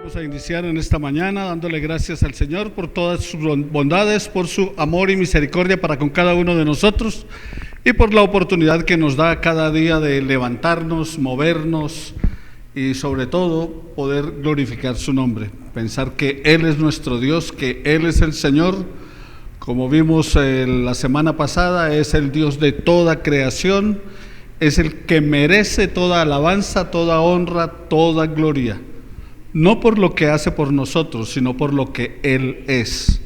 Vamos a iniciar en esta mañana dándole gracias al Señor por todas sus bondades, por su amor y misericordia para con cada uno de nosotros y por la oportunidad que nos da cada día de levantarnos, movernos y sobre todo poder glorificar su nombre, pensar que Él es nuestro Dios, que Él es el Señor. Como vimos la semana pasada, es el Dios de toda creación, es el que merece toda alabanza, toda honra, toda gloria. No por lo que hace por nosotros, sino por lo que Él es.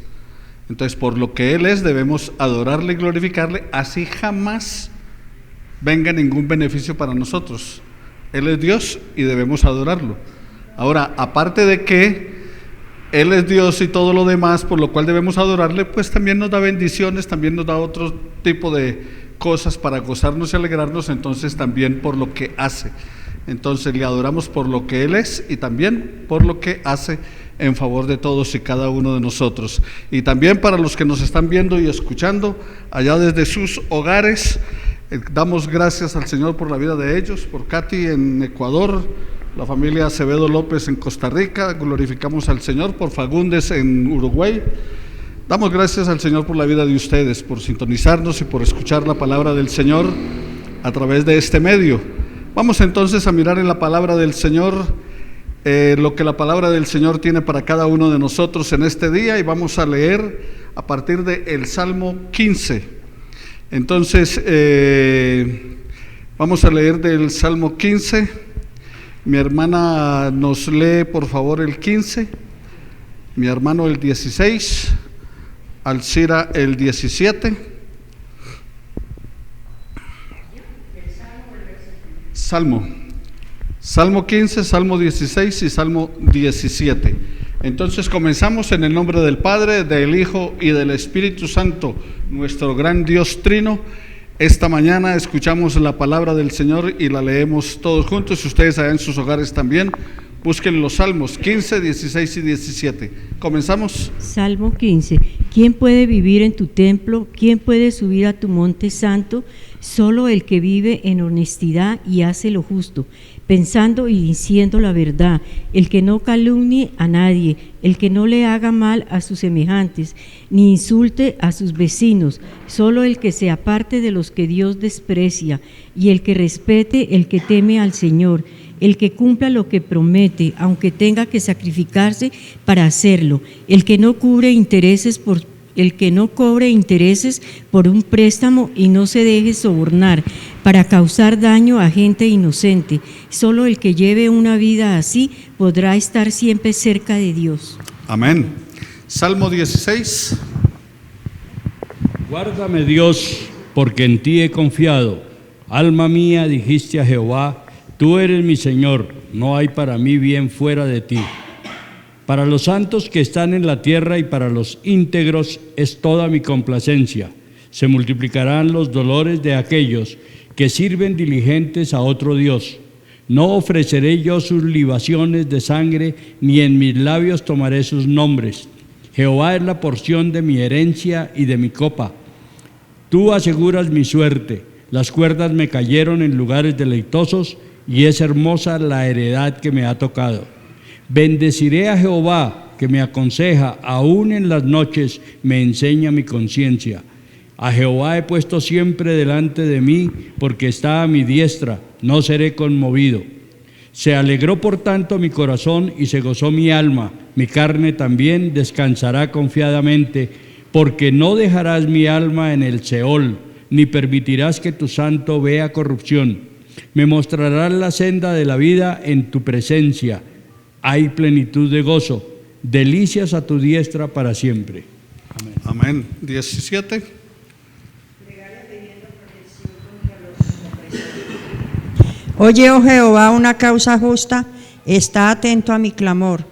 Entonces, por lo que Él es, debemos adorarle y glorificarle, así jamás venga ningún beneficio para nosotros. Él es Dios y debemos adorarlo. Ahora, aparte de que Él es Dios y todo lo demás, por lo cual debemos adorarle, pues también nos da bendiciones, también nos da otro tipo de cosas para gozarnos y alegrarnos, entonces también por lo que hace. Entonces le adoramos por lo que Él es y también por lo que hace en favor de todos y cada uno de nosotros. Y también para los que nos están viendo y escuchando allá desde sus hogares, damos gracias al Señor por la vida de ellos, por Katy en Ecuador, la familia Acevedo López en Costa Rica, glorificamos al Señor por Fagundes en Uruguay. Damos gracias al Señor por la vida de ustedes, por sintonizarnos y por escuchar la palabra del Señor a través de este medio. Vamos entonces a mirar en la palabra del Señor lo que la palabra del Señor tiene para cada uno de nosotros en este día, y vamos a leer a partir del Salmo 15. Entonces vamos a leer del Salmo 15. Mi hermana nos lee por favor el 15, mi hermano el 16, Alcira el 17. Salmo 15, Salmo 16 y Salmo 17. Entonces comenzamos en el nombre del Padre, del Hijo y del Espíritu Santo, nuestro gran Dios Trino. Esta mañana escuchamos la palabra del Señor y la leemos todos juntos. Ustedes allá en sus hogares también busquen los Salmos 15, 16 y 17. Comenzamos. Salmo 15. ¿Quién puede vivir en tu templo? ¿Quién puede subir a tu monte santo? Solo el que vive en honestidad y hace lo justo, pensando y diciendo la verdad, el que no calumnie a nadie, el que no le haga mal a sus semejantes, ni insulte a sus vecinos, solo el que se aparte de los que Dios desprecia, y el que respete el que teme al Señor, el que cumpla lo que promete, aunque tenga que sacrificarse para hacerlo, el que no cobre intereses por un préstamo y no se deje sobornar para causar daño a gente inocente. Solo el que lleve una vida así podrá estar siempre cerca de Dios. Amén. Salmo 16. Guárdame, Dios, porque en ti he confiado. Alma mía, dijiste a Jehová, tú eres mi Señor, no hay para mí bien fuera de ti. Para los santos que están en la tierra y para los íntegros es toda mi complacencia. Se multiplicarán los dolores de aquellos que sirven diligentes a otro Dios. No ofreceré yo sus libaciones de sangre, ni en mis labios tomaré sus nombres. Jehová es la porción de mi herencia y de mi copa. Tú aseguras mi suerte. Las cuerdas me cayeron en lugares deleitosos, y es hermosa la heredad que me ha tocado. Bendeciré a Jehová, que me aconseja, aún en las noches me enseña mi conciencia. A Jehová he puesto siempre delante de mí, porque está a mi diestra, no seré conmovido. Se alegró por tanto mi corazón y se gozó mi alma, mi carne también descansará confiadamente, porque no dejarás mi alma en el Seol, ni permitirás que tu santo vea corrupción. Me mostrarás la senda de la vida en tu presencia. Hay plenitud de gozo, delicias a tu diestra para siempre. Amén. Amén. 17. Oye, oh Jehová, una causa justa, está atento a mi clamor.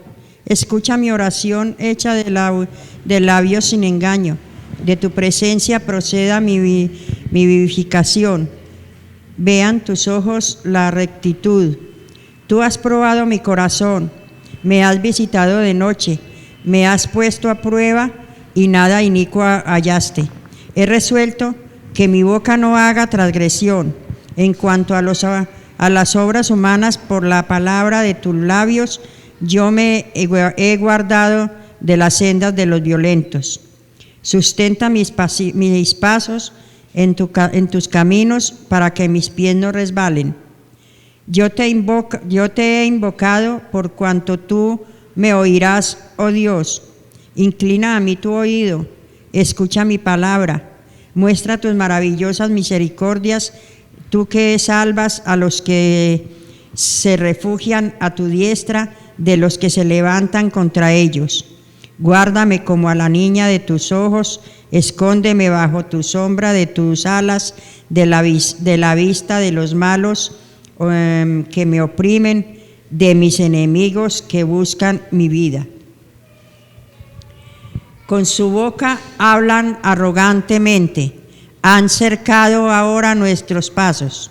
Escucha mi oración hecha de labios sin engaño. De tu presencia proceda mi vivificación. Vean tus ojos la rectitud. Tú has probado mi corazón, me has visitado de noche, me has puesto a prueba y nada inicuo hallaste. He resuelto que mi boca no haga transgresión. En cuanto a las obras humanas, por la palabra de tus labios Yo me he guardado de las sendas de los violentos. Sustenta mis pasos en tus caminos para que mis pies no resbalen. Yo te he invocado por cuanto tú me oirás, oh Dios. Inclina a mí tu oído, escucha mi palabra. Muestra tus maravillosas misericordias, tú que salvas a los que se refugian a tu diestra, de los que se levantan contra ellos. Guárdame como a la niña de tus ojos, escóndeme bajo tu sombra de tus alas, de la vista de los malos que me oprimen, de mis enemigos que buscan mi vida. Con su boca hablan arrogantemente, han cercado ahora nuestros pasos.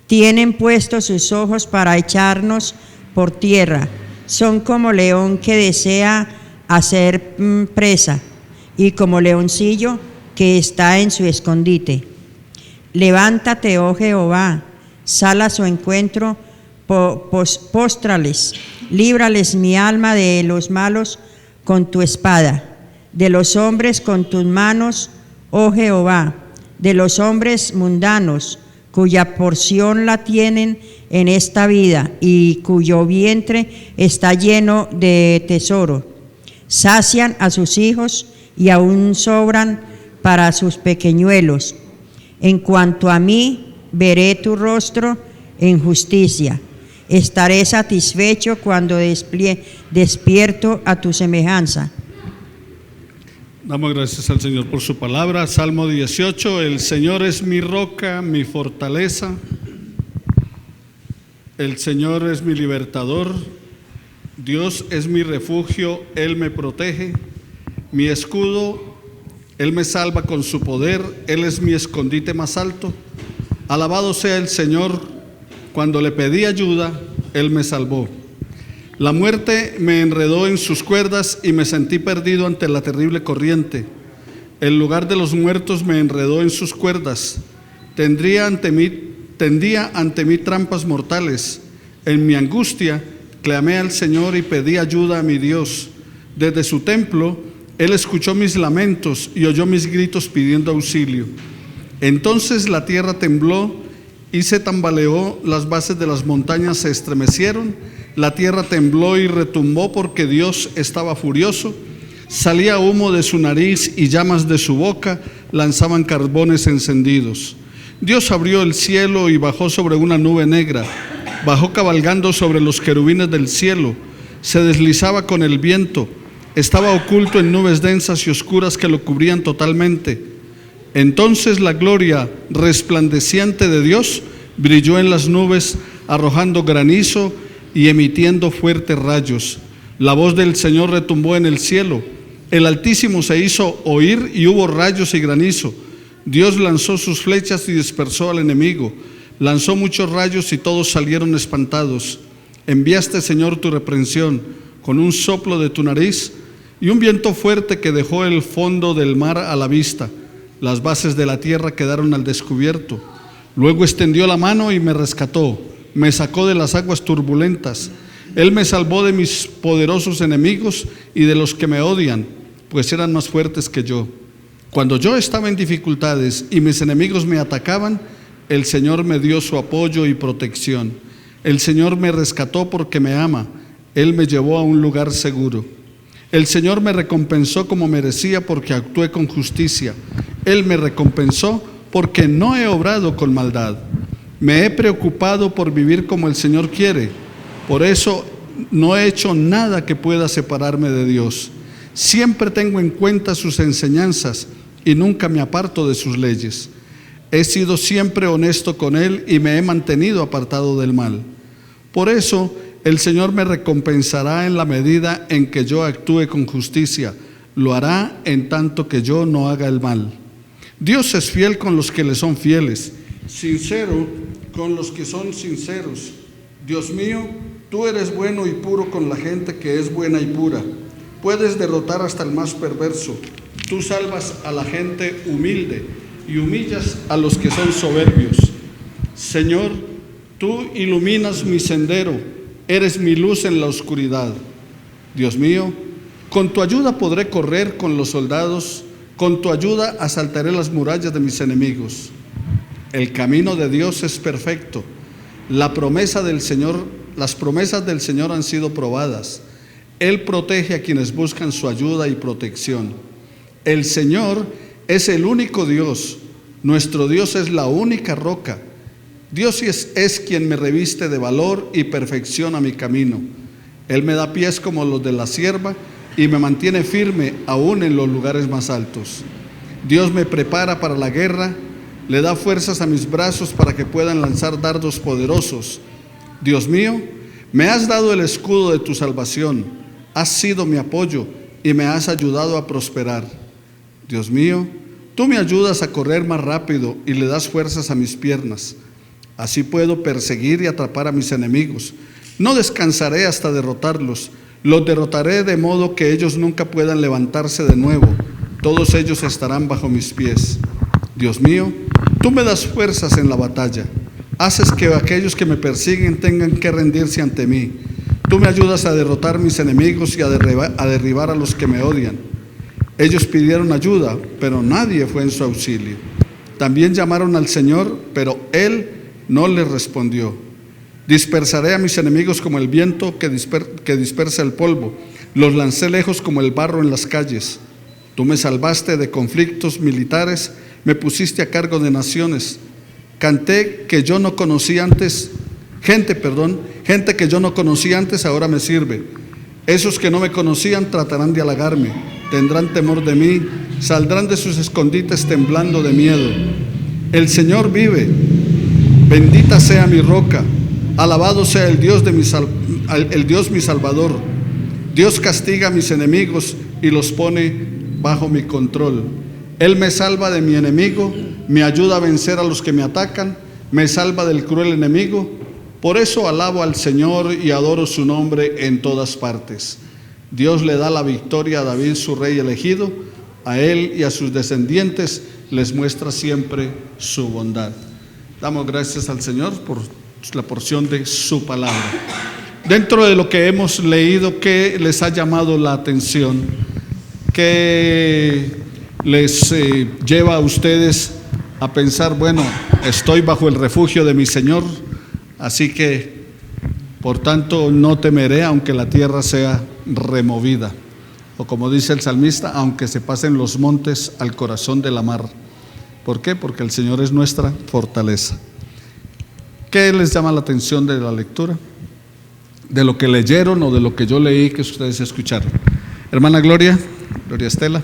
Tienen puestos sus ojos para echarnos por tierra, son como león que desea hacer presa, y como leoncillo que está en su escondite. Levántate, oh Jehová, sal a su encuentro, póstrales, líbrales mi alma de los malos con tu espada, de los hombres con tus manos, oh Jehová, de los hombres mundanos, cuya porción la tienen en esta vida y cuyo vientre está lleno de tesoro. Sacian a sus hijos y aún sobran para sus pequeñuelos. En cuanto a mí, veré tu rostro en justicia. Estaré satisfecho cuando despierto a tu semejanza. Damos gracias al Señor por su palabra. Salmo 18, el Señor es mi roca, mi fortaleza. El Señor es mi libertador. Dios es mi refugio, Él me protege. Mi escudo, Él me salva con su poder. Él es mi escondite más alto. Alabado sea el Señor. Cuando le pedí ayuda, Él me salvó. La muerte me enredó en sus cuerdas y me sentí perdido ante la terrible corriente. El lugar de los muertos me enredó en sus cuerdas. Tendía ante mí trampas mortales. En mi angustia clamé al Señor y pedí ayuda a mi Dios. Desde su templo Él escuchó mis lamentos y oyó mis gritos pidiendo auxilio. Entonces la tierra tembló y se tambaleó, las bases de las montañas se estremecieron, la tierra tembló y retumbó porque Dios estaba furioso. Salía humo de su nariz y llamas de su boca lanzaban carbones encendidos. Dios abrió el cielo y bajó sobre una nube negra, bajó cabalgando sobre los querubines del cielo, se deslizaba con el viento, estaba oculto en nubes densas y oscuras que lo cubrían totalmente. Entonces la gloria resplandeciente de Dios brilló en las nubes, arrojando granizo y emitiendo fuertes rayos. La voz del Señor retumbó en el cielo, el Altísimo se hizo oír y hubo rayos y granizo. Dios lanzó sus flechas y dispersó al enemigo, lanzó muchos rayos y todos salieron espantados. Enviaste, Señor, tu reprensión con un soplo de tu nariz y un viento fuerte que dejó el fondo del mar a la vista. Las bases de la tierra quedaron al descubierto. Luego extendió la mano y me rescató, me sacó de las aguas turbulentas. Él me salvó de mis poderosos enemigos y de los que me odian, pues eran más fuertes que yo. Cuando yo estaba en dificultades y mis enemigos me atacaban, el Señor me dio su apoyo y protección. El Señor me rescató porque me ama. Él me llevó a un lugar seguro. El Señor me recompensó como merecía porque actué con justicia. Él me recompensó porque no he obrado con maldad. Me he preocupado por vivir como el Señor quiere. Por eso no he hecho nada que pueda separarme de Dios. Siempre tengo en cuenta sus enseñanzas y nunca me aparto de sus leyes. He sido siempre honesto con Él y me he mantenido apartado del mal. Por eso el Señor me recompensará en la medida en que yo actúe con justicia. Lo hará en tanto que yo no haga el mal. Dios es fiel con los que le son fieles, sincero con los que son sinceros. Dios mío, tú eres bueno y puro con la gente que es buena y pura. Puedes derrotar hasta el más perverso. Tú salvas a la gente humilde y humillas a los que son soberbios. Señor, tú iluminas mi sendero, eres mi luz en la oscuridad. Dios mío, con tu ayuda podré correr con los soldados, con tu ayuda asaltaré las murallas de mis enemigos. El camino de Dios es perfecto. Las promesas del Señor han sido probadas. Él protege a quienes buscan su ayuda y protección. El Señor es el único Dios. Nuestro Dios es la única roca. Dios es quien me reviste de valor y perfecciona mi camino. Él me da pies como los de la sierva y me mantiene firme aún en los lugares más altos. Dios me prepara para la guerra, le da fuerzas a mis brazos para que puedan lanzar dardos poderosos. Dios mío, me has dado el escudo de tu salvación, has sido mi apoyo y me has ayudado a prosperar. Dios mío, tú me ayudas a correr más rápido y le das fuerzas a mis piernas. Así puedo perseguir y atrapar a mis enemigos. No descansaré hasta derrotarlos. Los derrotaré de modo que ellos nunca puedan levantarse de nuevo. Todos ellos estarán bajo mis pies. Dios mío, tú me das fuerzas en la batalla. Haces que aquellos que me persiguen tengan que rendirse ante mí. Tú me ayudas a derrotar mis enemigos y a derribar a los que me odian. Ellos pidieron ayuda, pero nadie fue en su auxilio. También llamaron al Señor, pero Él no les respondió. Dispersaré a mis enemigos como el viento que dispersa el polvo. Los lancé lejos como el barro en las calles. Tú me salvaste de conflictos militares, me pusiste a cargo de naciones. Canté que yo no conocía antes, gente que yo no conocía antes ahora me sirve. Esos que no me conocían tratarán de halagarme, tendrán temor de mí, saldrán de sus escondites temblando de miedo. El Señor vive, bendita sea mi roca, alabado sea el Dios mi Salvador. Dios castiga a mis enemigos y los pone bajo mi control. Él me salva de mi enemigo, me ayuda a vencer a los que me atacan, me salva del cruel enemigo. Por eso alabo al Señor y adoro su nombre en todas partes. Dios le da la victoria a David, su rey elegido. A él y a sus descendientes les muestra siempre su bondad. Damos gracias al Señor por la porción de su palabra. Dentro de lo que hemos leído, ¿qué les ha llamado la atención? ¿Qué les lleva a ustedes a pensar, bueno, estoy bajo el refugio de mi Señor, así que por tanto no temeré aunque la tierra sea removida? O como dice el salmista, aunque se pasen los montes al corazón de la mar. ¿Por qué? Porque el Señor es nuestra fortaleza. ¿Qué les llama la atención de la lectura? ¿De lo que leyeron o de lo que yo leí que ustedes escucharon? Hermana Gloria Estela.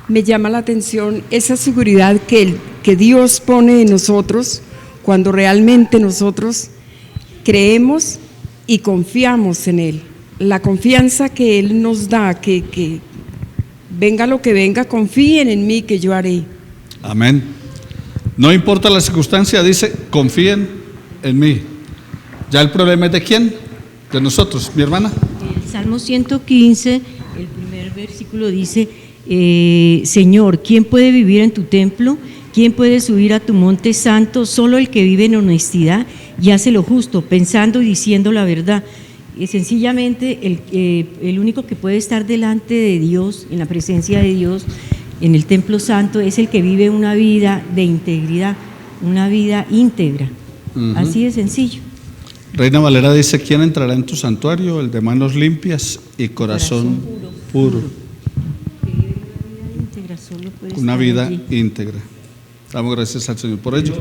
Me llama la atención esa seguridad que Dios pone en nosotros cuando realmente nosotros creemos y confiamos en Él. La confianza que Él nos da, que venga lo que venga, confíen en mí que yo haré. Amén. No importa la circunstancia, dice, confíen en mí. ¿Ya el problema es de quién? De nosotros, mi hermana. El Salmo 115, el primer versículo dice, Señor, ¿quién puede vivir en tu templo? ¿Quién puede subir a tu monte santo? Solo el que vive en honestidad y hace lo justo, pensando y diciendo la verdad. Y sencillamente el único que puede estar delante de Dios, en la presencia de Dios, en el templo santo, es el que vive una vida de integridad, una vida íntegra. Así de sencillo. Reina Valera dice, ¿quién entrará en tu santuario? El de manos limpias y corazón puro. Una vida íntegra. Damos gracias al Señor por ello.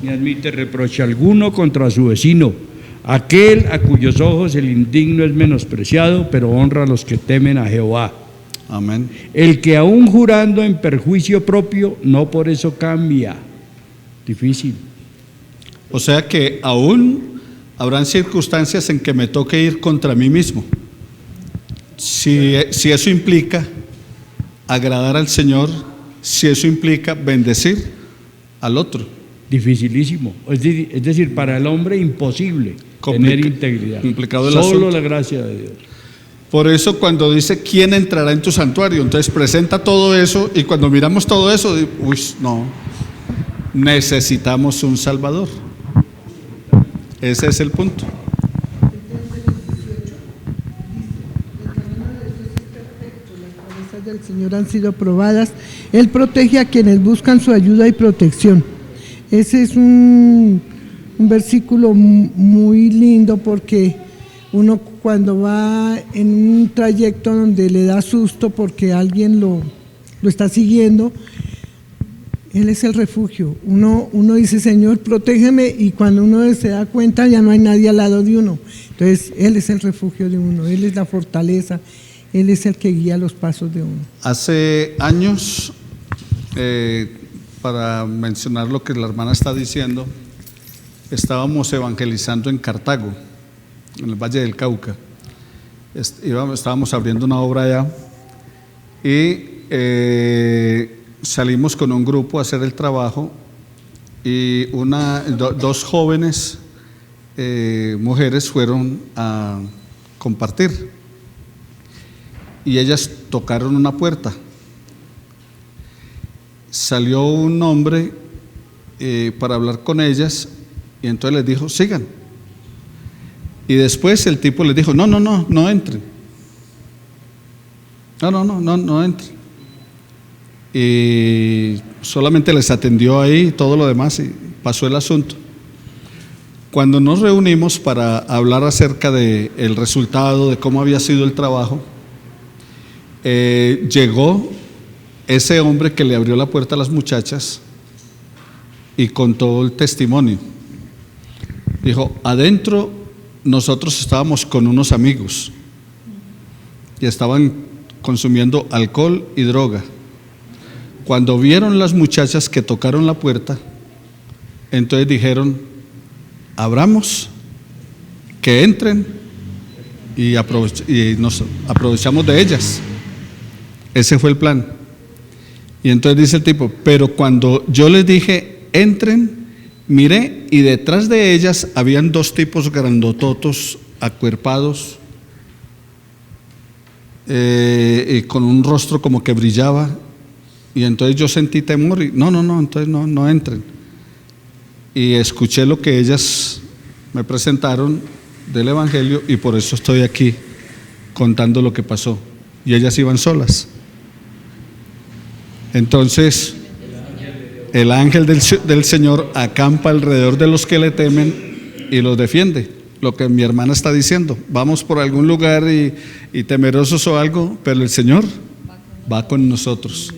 Ni admite reproche alguno contra su vecino. Aquel a cuyos ojos el indigno es menospreciado, pero honra a los que temen a Jehová. Amén. El que aún jurando en perjuicio propio, no por eso cambia. Difícil. O sea que aún habrán circunstancias en que me toque ir contra mí mismo. Si eso implica agradar al Señor, si eso implica bendecir al otro. Dificilísimo. Es decir, para el hombre imposible tener integridad. Complicado el Solo asunto. la gracia de Dios. Por eso cuando dice, ¿quién entrará en tu santuario? Entonces presenta todo eso y cuando miramos todo eso, uy, no. necesitamos un Salvador. Ese es el punto. Las promesas del Señor han sido probadas. Él protege a quienes buscan su ayuda y protección. Ese es un versículo muy lindo, porque uno cuando va en un trayecto donde le da susto porque alguien lo está siguiendo, Él es el refugio. Uno dice, Señor, protégeme, y cuando uno se da cuenta ya no hay nadie al lado de uno. Entonces, Él es el refugio de uno, Él es la fortaleza, Él es el que guía los pasos de uno. Hace años, para mencionar lo que la hermana está diciendo, estábamos evangelizando en Cartago, en el Valle del Cauca. Estábamos abriendo una obra allá y salimos con un grupo a hacer el trabajo, y dos jóvenes mujeres fueron a compartir, y ellas tocaron una puerta. Salió un hombre para hablar con ellas, y entonces les dijo, sigan. Y después el tipo les dijo, no entren. No entren. Y solamente les atendió ahí, todo lo demás, y pasó el asunto. Cuando nos reunimos para hablar acerca del resultado, de cómo había sido el trabajo, llegó ese hombre que le abrió la puerta a las muchachas y contó el testimonio. Dijo, adentro nosotros estábamos con unos amigos y estaban consumiendo alcohol y droga. Cuando vieron las muchachas que tocaron la puerta, entonces dijeron, abramos, que entren, y nos aprovechamos de ellas. Ese fue el plan. Y entonces dice el tipo, pero cuando yo les dije, entren, miré, y detrás de ellas habían dos tipos grandototos, acuerpados, y con un rostro como que brillaba. Y entonces yo sentí temor y entonces no entren. Y escuché lo que ellas me presentaron del Evangelio, y por eso estoy aquí contando lo que pasó. Y ellas iban solas. Entonces el ángel del Señor acampa alrededor de los que le temen y los defiende. Lo que mi hermana está diciendo, vamos por algún lugar y temerosos o algo, pero el Señor va con nosotros.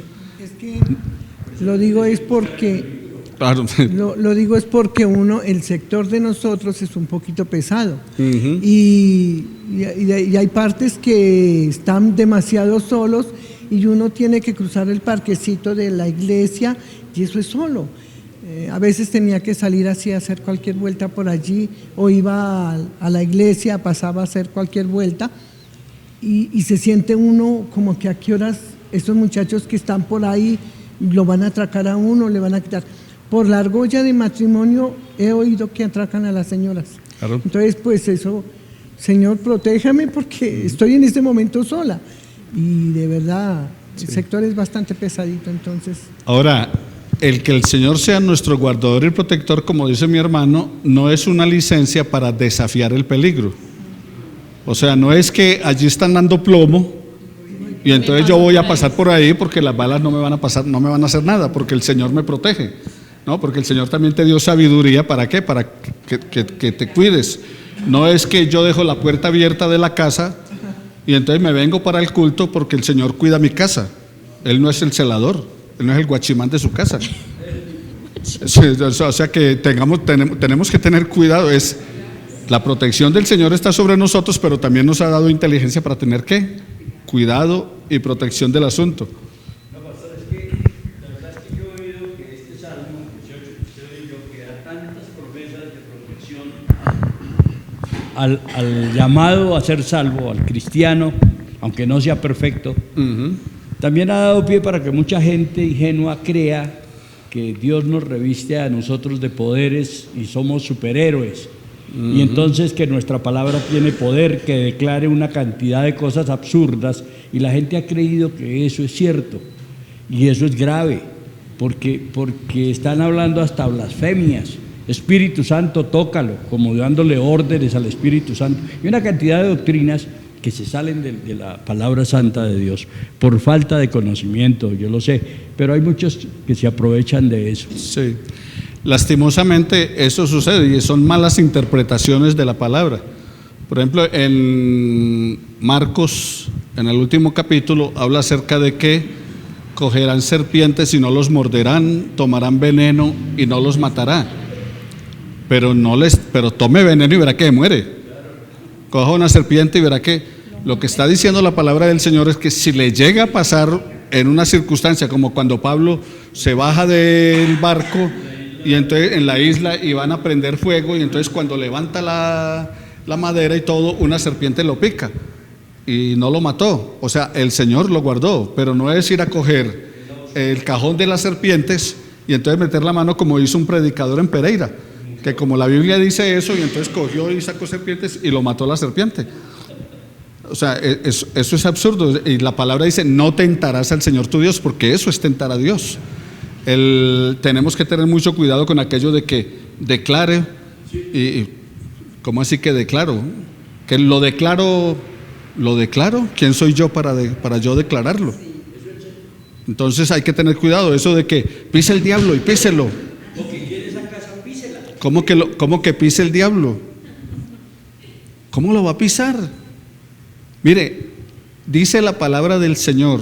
Lo digo es porque Claro. lo digo es porque el sector de nosotros es un poquito pesado. Uh-huh. y hay partes que están demasiado solos, y uno tiene que cruzar el parquecito de la iglesia, y eso es solo. A veces tenía que salir así a hacer cualquier vuelta por allí, o iba a la iglesia, pasaba a hacer cualquier vuelta, y se siente uno como que a qué horas estos muchachos que están por ahí lo van a atracar a uno, le van a quitar. Por la argolla de matrimonio he oído que atracan a las señoras. Claro. Entonces, pues eso, Señor, protéjame, porque estoy en este momento sola. Y de verdad, el sector es bastante pesadito, entonces. Ahora, el que el Señor sea nuestro guardador y protector, como dice mi hermano, no es una licencia para desafiar el peligro. O sea, no es que allí están dando plomo y entonces yo voy a pasar por ahí porque las balas no me van a pasar, no me van a hacer nada, porque el Señor me protege. No, porque el Señor también te dio sabiduría. ¿Para qué? Para que te cuides. No es que yo dejo la puerta abierta de la casa y entonces me vengo para el culto porque el Señor cuida mi casa. Él no es el celador, Él no es el guachimán de su casa. O sea que tenemos que tener cuidado. La protección del Señor está sobre nosotros, pero también nos ha dado inteligencia para tener ¿qué? Cuidado y protección del asunto. No, pastor, es que la verdad es que yo he oído que este Salmo 18 que usted leyó, que da tantas promesas de protección al llamado a ser salvo, al cristiano, aunque no sea perfecto. Uh-huh. También ha dado pie para que mucha gente ingenua crea que Dios nos reviste a nosotros de poderes y somos superhéroes. Y entonces que nuestra palabra tiene poder, que declare una cantidad de cosas absurdas, y la gente ha creído que eso es cierto, y eso es grave, porque están hablando hasta blasfemias. Espíritu Santo, tócalo, como dándole órdenes al Espíritu Santo. Y una cantidad de doctrinas que se salen de la palabra santa de Dios por falta de conocimiento, yo lo sé, pero hay muchos que se aprovechan de eso. Sí, lastimosamente eso sucede y son malas interpretaciones de la palabra. Por ejemplo, en Marcos, en el último capítulo, habla acerca de que cogerán serpientes y no los morderán, tomarán veneno y no los matará. Pero tome veneno y verá que muere. Coja una serpiente y verá que lo que está diciendo la palabra del Señor es que si le llega a pasar en una circunstancia como cuando Pablo se baja del barco y entonces en la isla y van a prender fuego, y entonces cuando levanta la madera y todo, una serpiente lo pica y no lo mató. O sea, el Señor lo guardó, pero no es ir a coger el cajón de las serpientes y entonces meter la mano como hizo un predicador en Pereira, que como la Biblia dice eso, y entonces cogió y sacó serpientes y lo mató la serpiente. O sea, eso es absurdo. Y la palabra dice: no tentarás al Señor tu Dios, porque eso es tentar a Dios. Tenemos que tener mucho cuidado con aquello de que declare. Y ¿cómo así que declaro? Que lo declaro. ¿Quién soy yo para yo declararlo? Entonces hay que tener cuidado. Eso de que pise el diablo y píselo. ¿Cómo que pise el diablo? ¿Cómo lo va a pisar? Mire, dice la palabra del Señor,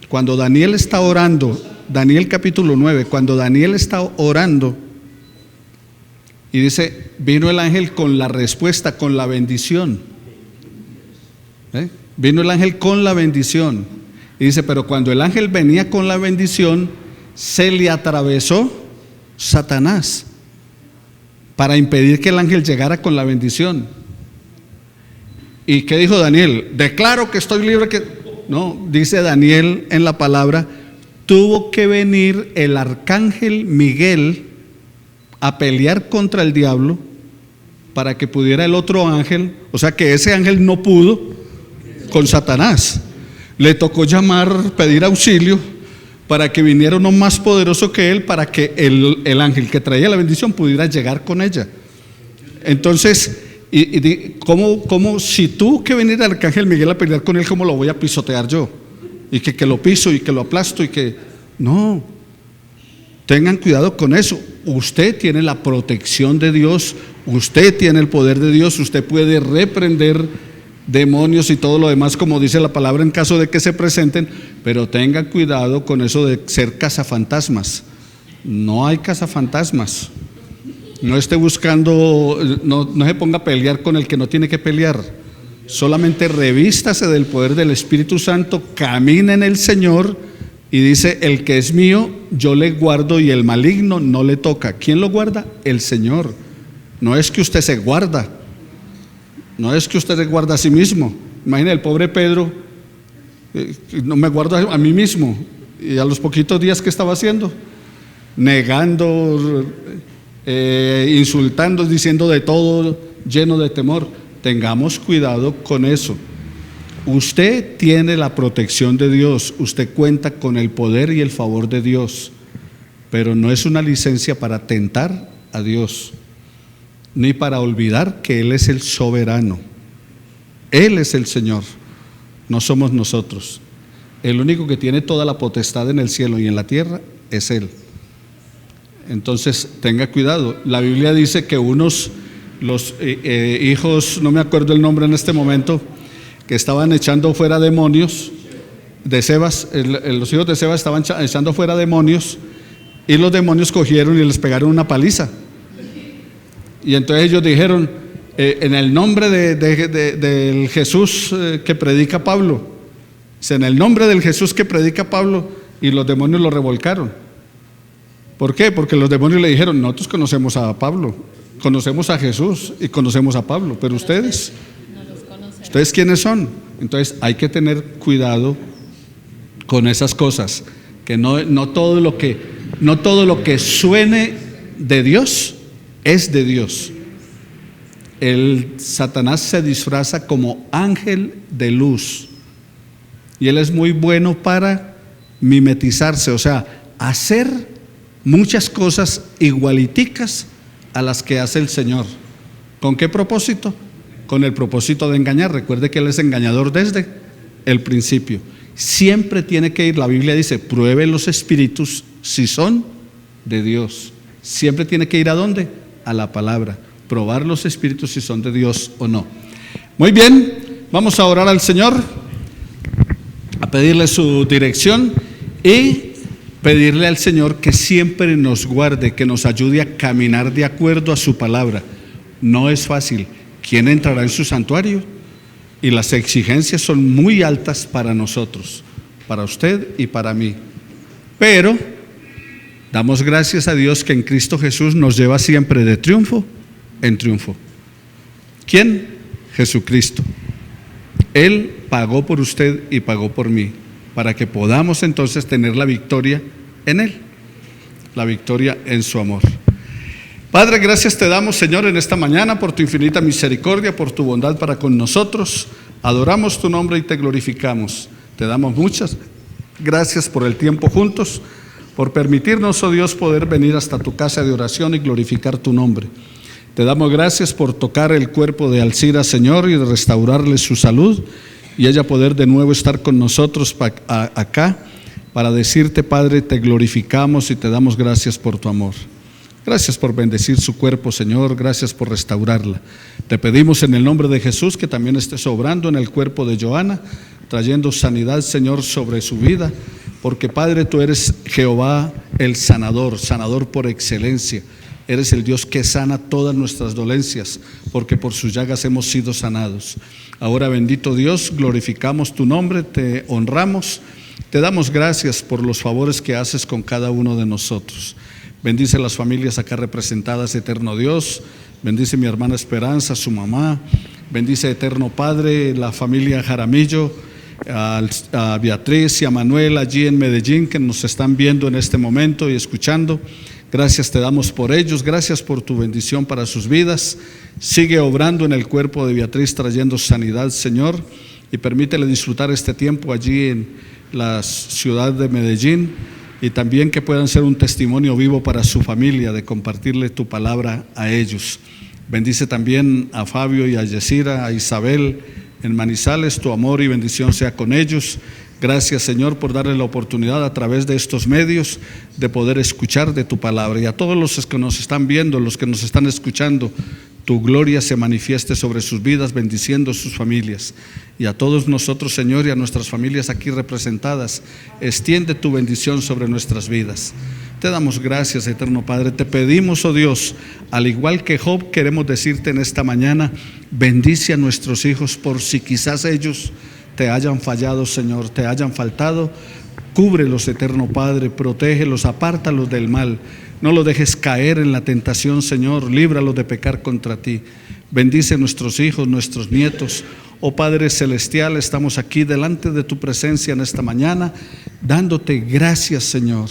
cuando Daniel está orando, Daniel capítulo 9, cuando Daniel está orando, y dice: vino el ángel con la respuesta, con la bendición. Vino el ángel con la bendición. Y dice: pero cuando el ángel venía con la bendición, se le atravesó Satanás para impedir que el ángel llegara con la bendición. ¿Y qué dijo Daniel? Declaro que estoy libre. No, dice Daniel en la palabra: tuvo que venir el arcángel Miguel a pelear contra el diablo para que pudiera el otro ángel. O sea que ese ángel no pudo con Satanás. Le tocó pedir auxilio para que viniera uno más poderoso que él, para que el ángel que traía la bendición pudiera llegar con ella. Entonces, ¿cómo si tuvo que venir el arcángel Miguel a pelear con él, cómo lo voy a pisotear yo? Y que lo piso y que lo aplasto y que... No, tengan cuidado con eso. Usted tiene la protección de Dios, usted tiene el poder de Dios, usted puede reprender demonios y todo lo demás, como dice la palabra, en caso de que se presenten, pero tengan cuidado con eso de ser cazafantasmas. No hay cazafantasmas. No esté buscando, no se ponga a pelear con el que no tiene que pelear. Solamente revístase del poder del Espíritu Santo, camine en el Señor y dice: el que es mío, yo le guardo y el maligno no le toca. ¿Quién lo guarda? El Señor. No es que usted se guarda. No es que usted se guarda a sí mismo. Imagine el pobre Pedro, no me guardo a mí mismo. Y a los poquitos días que estaba haciendo, negando, insultando, diciendo de todo, lleno de temor. Tengamos cuidado con eso. Usted tiene la protección de Dios, usted cuenta con el poder y el favor de Dios, pero no es una licencia para tentar a Dios, ni para olvidar que Él es el soberano. Él es el Señor, no somos nosotros. El único que tiene toda la potestad en el cielo y en la tierra es Él. Entonces tenga cuidado. La Biblia dice que los hijos, no me acuerdo el nombre en este momento, que estaban echando fuera demonios de Sebas, los hijos de Sebas estaban echando fuera demonios, y los demonios cogieron y les pegaron una paliza. Y entonces ellos dijeron: en el nombre del Jesús que predica Pablo, en el nombre del Jesús que predica Pablo, y los demonios lo revolcaron. ¿Por qué? Porque los demonios le dijeron: nosotros conocemos a Pablo, conocemos a Jesús y conocemos a Pablo, pero ustedes ¿quiénes son? Entonces hay que tener cuidado con esas cosas, que no todo lo que suene de Dios es de Dios. El Satanás se disfraza como ángel de luz y él es muy bueno para mimetizarse, o sea, hacer muchas cosas igualiticas a las que hace el Señor. ¿Con qué propósito? Con el propósito de engañar. Recuerde que Él es engañador desde el principio. Siempre tiene que ir, la Biblia dice, pruebe los espíritus si son de Dios. Siempre tiene que ir ¿a dónde? A la palabra. Probar los espíritus si son de Dios o no. Muy bien, vamos a orar al Señor, a pedirle su dirección y pedirle al Señor que siempre nos guarde, que nos ayude a caminar de acuerdo a su palabra. No es fácil. ¿Quién entrará en su santuario? Y las exigencias son muy altas para nosotros, para usted y para mí. Pero damos gracias a Dios que en Cristo Jesús nos lleva siempre de triunfo en triunfo. ¿Quién? Jesucristo. Él pagó por usted y pagó por mí, para que podamos entonces tener la victoria en Él, la victoria en su amor. Padre, gracias te damos, Señor, en esta mañana por tu infinita misericordia, por tu bondad para con nosotros. Adoramos tu nombre y te glorificamos. Te damos muchas gracias por el tiempo juntos, por permitirnos, oh Dios, poder venir hasta tu casa de oración y glorificar tu nombre. Te damos gracias por tocar el cuerpo de Alcira, Señor, y de restaurarle su salud y ella poder de nuevo estar con nosotros acá para decirte, Padre, te glorificamos y te damos gracias por tu amor. Gracias por bendecir su cuerpo, Señor, gracias por restaurarla. Te pedimos en el nombre de Jesús que también estés obrando en el cuerpo de Joana, trayendo sanidad, Señor, sobre su vida, porque Padre, tú eres Jehová el sanador, sanador por excelencia. Eres el Dios que sana todas nuestras dolencias, porque por sus llagas hemos sido sanados. Ahora, bendito Dios, glorificamos tu nombre, te honramos, te damos gracias por los favores que haces con cada uno de nosotros. Bendice las familias acá representadas, eterno Dios. Bendice mi hermana Esperanza, su mamá. Bendice, eterno Padre, la familia Jaramillo, a Beatriz y a Manuel allí en Medellín, que nos están viendo en este momento y escuchando. Gracias te damos por ellos, gracias por tu bendición para sus vidas. Sigue obrando en el cuerpo de Beatriz, trayendo sanidad, Señor, y permítele disfrutar este tiempo allí en la ciudad de Medellín, y también que puedan ser un testimonio vivo para su familia, de compartirle tu palabra a ellos. Bendice también a Fabio y a Yesira, a Isabel en Manizales, tu amor y bendición sea con ellos. Gracias, Señor, por darle la oportunidad a través de estos medios de poder escuchar de tu palabra. Y a todos los que nos están viendo, los que nos están escuchando, tu gloria se manifieste sobre sus vidas, bendiciendo sus familias. Y a todos nosotros, Señor, y a nuestras familias aquí representadas, extiende tu bendición sobre nuestras vidas. Te damos gracias, eterno Padre. Te pedimos, oh Dios, al igual que Job, queremos decirte en esta mañana, bendice a nuestros hijos por si quizás ellos te hayan fallado, Señor, te hayan faltado. Cúbrelos, eterno Padre, protégelos, apártalos del mal. No los dejes caer en la tentación, Señor, líbralos de pecar contra ti. Bendice nuestros hijos, nuestros nietos. Oh Padre Celestial, estamos aquí delante de tu presencia en esta mañana, dándote gracias, Señor,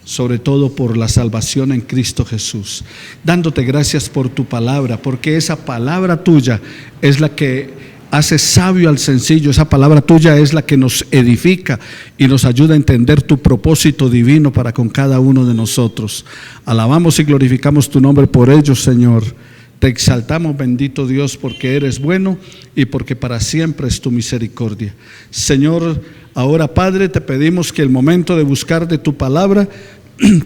sobre todo por la salvación en Cristo Jesús. Dándote gracias por tu palabra, porque esa palabra tuya es la que hace sabio al sencillo. Esa palabra tuya es la que nos edifica y nos ayuda a entender tu propósito divino para con cada uno de nosotros. Alabamos y glorificamos tu nombre por ellos, Señor. Te exaltamos, bendito Dios, porque eres bueno y porque para siempre es tu misericordia. Señor, ahora, Padre, te pedimos que el momento de buscar de tu palabra,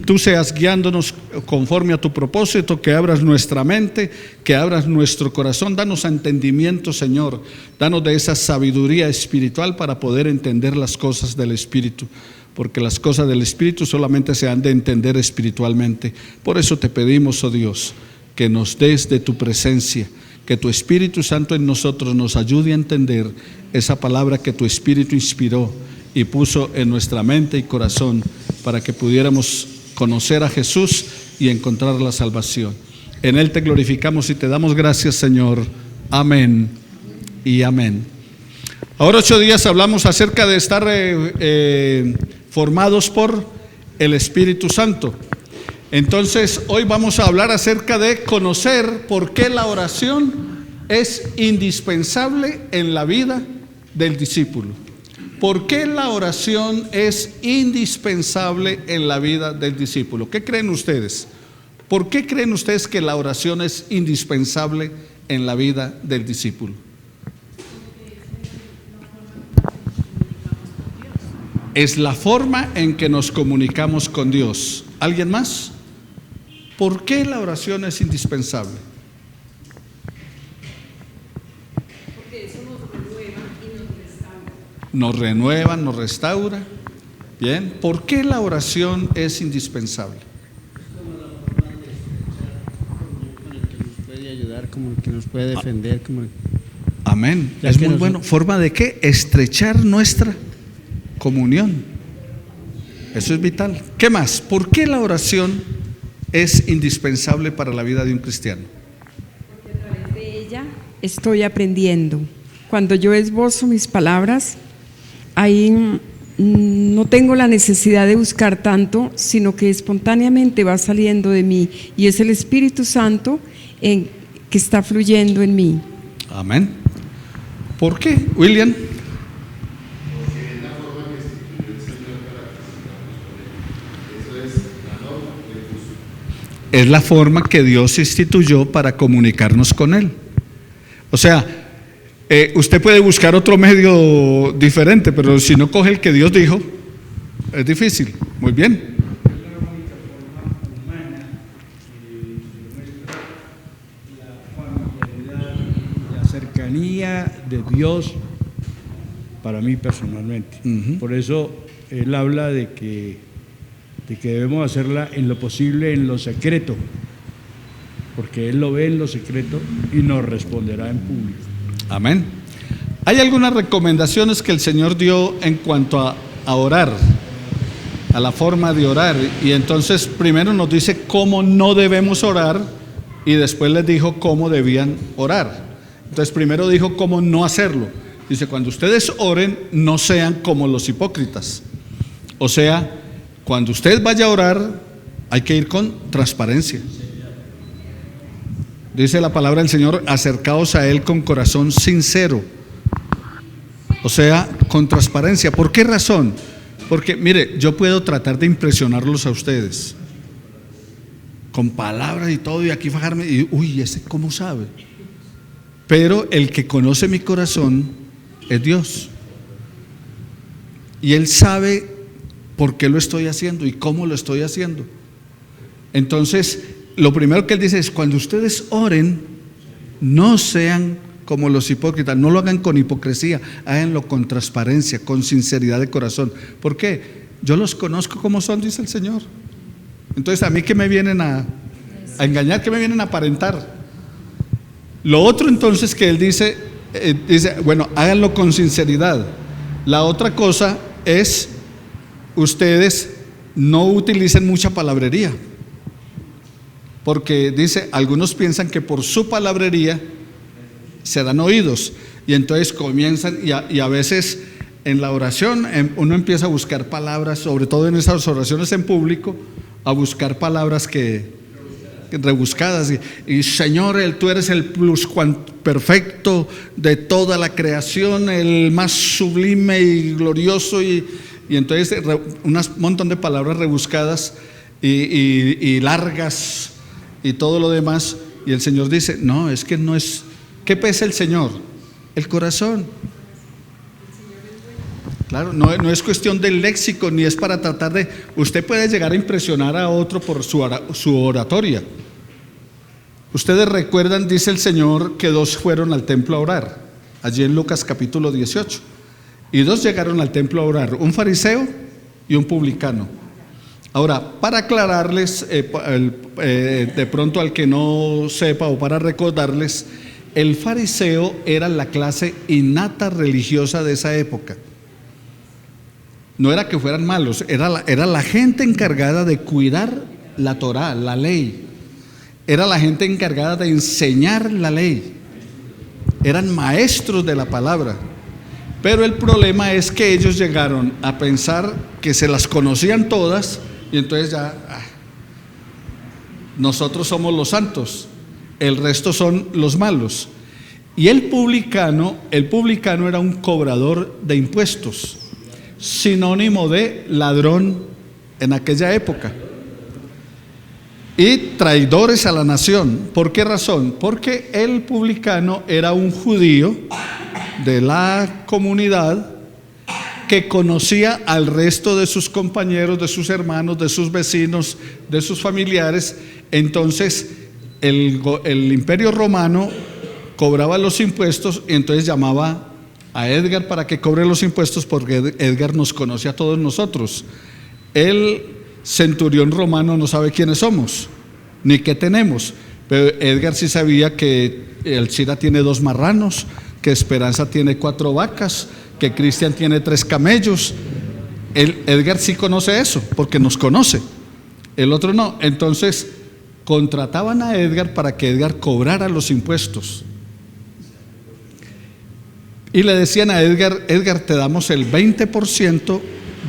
tú seas guiándonos conforme a tu propósito, que abras nuestra mente, que abras nuestro corazón. Danos entendimiento, Señor. Danos de esa sabiduría espiritual para poder entender las cosas del Espíritu, porque las cosas del Espíritu solamente se han de entender espiritualmente. Por eso te pedimos, oh Dios, que nos des de tu presencia, que tu Espíritu Santo en nosotros nos ayude a entender esa palabra que tu Espíritu inspiró y puso en nuestra mente y corazón, para que pudiéramos conocer a Jesús y encontrar la salvación. En Él te glorificamos y te damos gracias, Señor. Amén y amén. Ahora 8 días hablamos acerca de estar formados por el Espíritu Santo. Entonces hoy vamos a hablar acerca de conocer por qué la oración es indispensable en la vida del discípulo. ¿Por qué la oración es indispensable en la vida del discípulo? ¿Qué creen ustedes? ¿Por qué creen ustedes que la oración es indispensable en la vida del discípulo? Es la forma en que nos comunicamos con Dios. ¿Alguien más? ¿Por qué la oración es indispensable? Porque eso nos renueva y nos restaura. Nos renueva, nos restaura. Bien, ¿por qué la oración es indispensable? Como el que nos puede ayudar, como el que nos puede defender, como el... Amén. Ya Es que muy bueno. ¿Forma de qué? Estrechar nuestra comunión. Eso es vital. ¿Qué más? ¿Por qué la oración es indispensable para la vida de un cristiano? Porque a través de ella estoy aprendiendo. Cuando yo esbozo mis palabras, ahí no tengo la necesidad de buscar tanto, sino que espontáneamente va saliendo de mí y es el Espíritu Santo que está fluyendo en mí. Amén. ¿Por qué, William? Es la forma que Dios instituyó para comunicarnos con Él. O sea, usted puede buscar otro medio diferente, pero si no coge el que Dios dijo, es difícil. Muy bien. La cercanía de Dios para mí personalmente. Por eso él habla de que debemos hacerla en lo posible, en lo secreto, porque Él lo ve en lo secreto y nos responderá en público. Amén. Hay algunas recomendaciones que el Señor dio en cuanto a orar, a la forma de orar, y entonces primero nos dice cómo no debemos orar y después les dijo cómo debían orar. Entonces primero dijo cómo no hacerlo. Dice, cuando ustedes oren, no sean como los hipócritas. O sea, cuando usted vaya a orar, hay que ir con transparencia. Dice la palabra del Señor, acercaos a Él con corazón sincero. O sea, con transparencia. ¿Por qué razón? Porque, mire, yo puedo tratar de impresionarlos a ustedes con palabras y todo, y aquí fajarme, y uy, ¿ese cómo sabe? Pero el que conoce mi corazón es Dios. Y Él sabe por qué lo estoy haciendo y cómo lo estoy haciendo. Entonces, lo primero que Él dice es, cuando ustedes oren, no sean como los hipócritas, no lo hagan con hipocresía, háganlo con transparencia, con sinceridad de corazón. ¿Por qué? Yo los conozco como son, dice el Señor. Entonces, a mí que me vienen a engañar, que me vienen a aparentar. Lo otro entonces que Él dice, bueno, háganlo con sinceridad. La otra cosa es, ustedes no utilicen mucha palabrería, porque dice, algunos piensan que por su palabrería se dan oídos, y entonces comienzan, y a veces en la oración uno empieza a buscar palabras, sobre todo en esas oraciones en público, a buscar palabras rebuscadas, y Señor, tú eres el perfecto de toda la creación, el más sublime y glorioso, y entonces un montón de palabras rebuscadas y largas y todo lo demás, y el Señor dice, no, es que no es, ¿qué pesa el Señor? El corazón. Claro, no es cuestión del léxico, ni es para tratar de, usted puede llegar a impresionar a otro por su oratoria. Ustedes recuerdan, dice el Señor, que 2 fueron al templo a orar, allí en Lucas capítulo 18, y 2 llegaron al templo a orar, un fariseo y un publicano. Ahora, para aclararles, de pronto al que no sepa, o para recordarles, el fariseo era la clase innata religiosa de esa época. No era que fueran malos, era la gente encargada de cuidar la Torá, la ley. Era la gente encargada de enseñar la ley. Eran maestros de la palabra. Pero el problema es que ellos llegaron a pensar que se las conocían todas, y entonces ya, nosotros somos los santos, el resto son los malos. Y el publicano era un cobrador de impuestos. sinónimo de ladrón en aquella época. Y traidores a la nación. ¿Por qué razón? Porque el publicano era un judío de la comunidad que conocía al resto de sus compañeros, de sus hermanos, de sus vecinos, de sus familiares. Entonces el Imperio Romano cobraba los impuestos y entonces llamaba a Edgar para que cobre los impuestos, porque Edgar nos conoce a todos nosotros. El centurión romano no sabe quiénes somos ni qué tenemos, pero Edgar sí sabía que Elcira tiene 2 marranos, que Esperanza tiene 4 vacas, que Cristian tiene 3 camellos. Edgar sí conoce eso porque nos conoce, el otro no. Entonces contrataban a Edgar para que Edgar cobrara los impuestos y le decían a Edgar: Edgar, te damos el 20%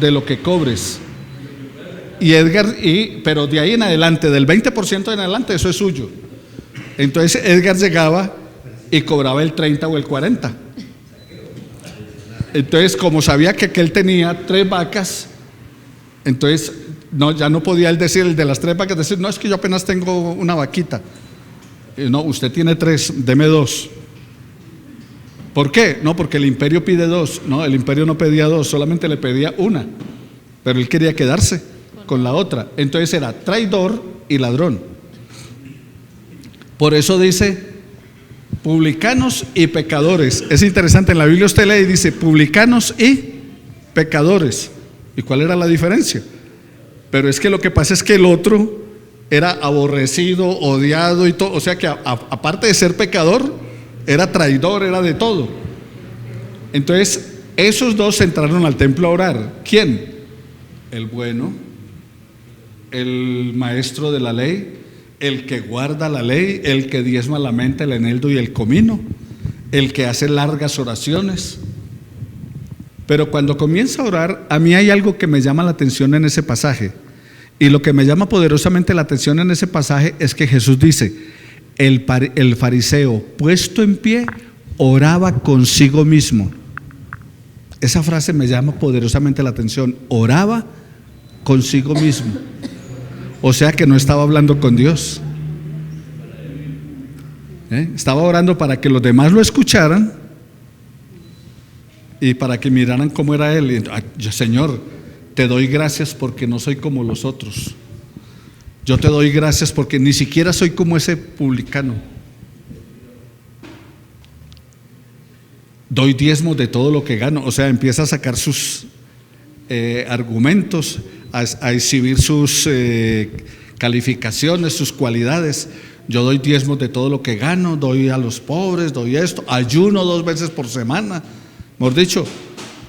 de lo que cobres. Y Edgar, pero de ahí en adelante, del 20% en adelante, eso es suyo. Entonces Edgar llegaba y cobraba el 30 o el 40. Entonces, como sabía que él tenía 3 vacas, entonces ya no podía él decir, el de las 3 vacas, decir: no, es que yo apenas tengo una vaquita. No, usted tiene 3, deme 2. ¿Por qué? No, porque el imperio pide 2. No, el imperio no pedía 2, solamente le pedía 1, pero él quería quedarse con la otra. Entonces era traidor y ladrón. Por eso dice publicanos y pecadores. Es interesante, en la Biblia usted lee y dice publicanos y pecadores. ¿Y cuál era la diferencia? Pero es que lo que pasa es que el otro era aborrecido, odiado y todo. O sea que aparte de ser pecador, era traidor, era de todo. Entonces esos 2 entraron al templo a orar. ¿Quién? El bueno, el maestro de la ley, el que guarda la ley, el que diezma la menta, el eneldo y el comino, el que hace largas oraciones. Pero cuando comienza a orar, a mí hay algo que me llama la atención en ese pasaje. Y lo que me llama poderosamente la atención en ese pasaje es que Jesús dice: el fariseo, puesto en pie, oraba consigo mismo. Esa frase me llama poderosamente la atención. Oraba consigo mismo. O sea que no estaba hablando con Dios. Estaba orando para que los demás lo escucharan y para que miraran cómo era él. Señor, te doy gracias porque no soy como los otros. Yo te doy gracias porque ni siquiera soy como ese publicano. Doy diezmos de todo lo que gano. O sea, empieza a sacar sus argumentos, a exhibir sus calificaciones, sus cualidades. Yo doy diezmos de todo lo que gano, doy a los pobres, doy esto, ayuno 2 veces por semana. Mejor dicho,